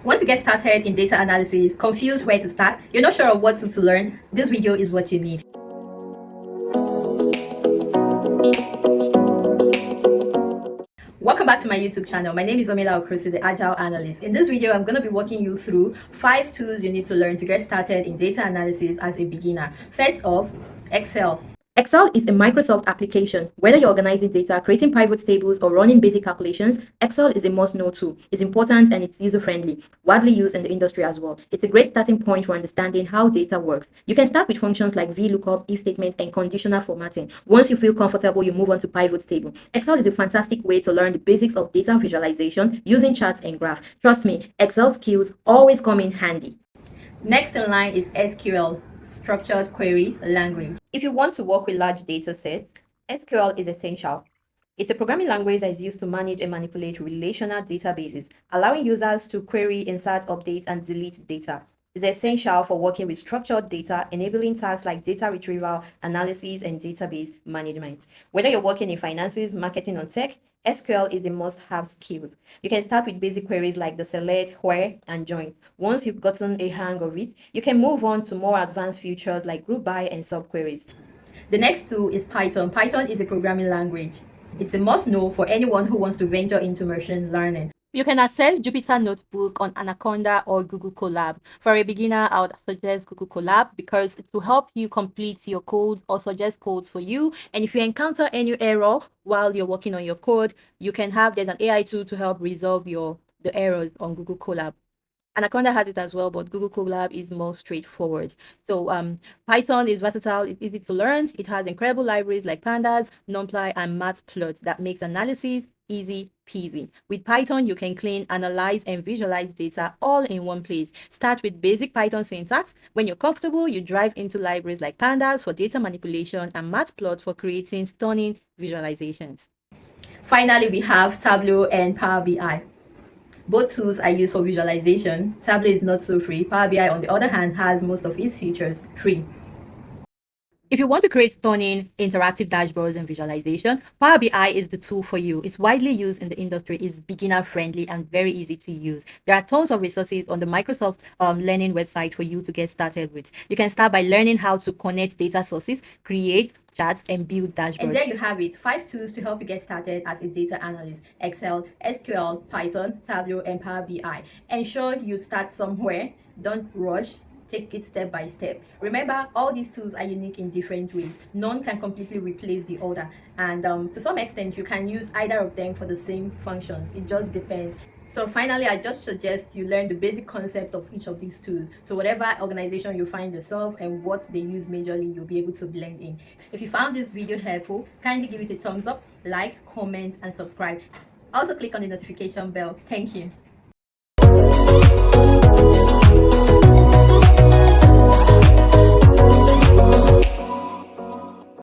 Want to get started in data analysis, confused where to start, you're not sure of what to learn? This video is what you need. Welcome back to my YouTube channel. My name is Omila Okrusi, the Agile Analyst. In this video, I'm going to be walking you through 5 tools you need to learn to get started in data analysis as a beginner. First off, Excel. Excel is a Microsoft application. Whether you're organizing data, creating pivot tables, or running basic calculations, Excel is a must-know tool. It's important and it's user-friendly, widely used in the industry as well. It's a great starting point for understanding how data works. You can start with functions like VLOOKUP, if statement, and conditional formatting. Once you feel comfortable, you move on to pivot table. Excel is a fantastic way to learn the basics of data visualization using charts and graphs. Trust me, Excel skills always come in handy. Next in line is SQL, Structured Query Language. If you want to work with large data sets, SQL is essential. It's a programming language that is used to manage and manipulate relational databases, allowing users to query, insert, update, and delete data. It's essential for working with structured data, enabling tasks like data retrieval, analysis, and database management. Whether you're working in finances, marketing, or tech, SQL is a must-have skill. You can start with basic queries like the select, where, and join. Once you've gotten a hang of it, you can move on to more advanced features like group by and subqueries. The next tool is Python. Python is a programming language. It's a must-know for anyone who wants to venture into machine learning. You can access Jupyter Notebook on Anaconda or Google Colab. For a beginner, I would suggest Google Colab because it will help you complete your codes or suggest codes for you. And if you encounter any error while you're working on your code, there's an AI tool to help resolve the errors on Google Colab. Anaconda has it as well, but Google Colab is more straightforward. So Python is versatile, it's easy to learn. It has incredible libraries like Pandas, NumPy, and Matplotlib that makes analysis easy peasy. With Python, you can clean, analyze, and visualize data all in one place. Start with basic Python syntax. When you're comfortable, you dive into libraries like Pandas for data manipulation and Matplotlib for creating stunning visualizations. Finally, we have Tableau and Power BI. Both tools are used for visualization. Tableau is not so free. Power BI, on the other hand, has most of its features free. If you want to create stunning interactive dashboards and visualization, Power BI is the tool for you. It's widely used in the industry, it's beginner friendly and very easy to use. There are tons of resources on the Microsoft Learning website for you to get started with. You can start by learning how to connect data sources, create charts, and build dashboards. And there you have it, 5 tools to help you get started as a data analyst: Excel, SQL, Python, Tableau, and Power BI. Ensure you start somewhere. Don't rush. Take it step by step. Remember, all these tools are unique in different ways. None can completely replace the other. And to some extent, you can use either of them for the same functions. It just depends. So finally, I just suggest you learn the basic concept of each of these tools. So whatever organization you find yourself and what they use majorly, you'll be able to blend in. If you found this video helpful, kindly give it a thumbs up, like, comment, and subscribe. Also click on the notification bell. Thank you.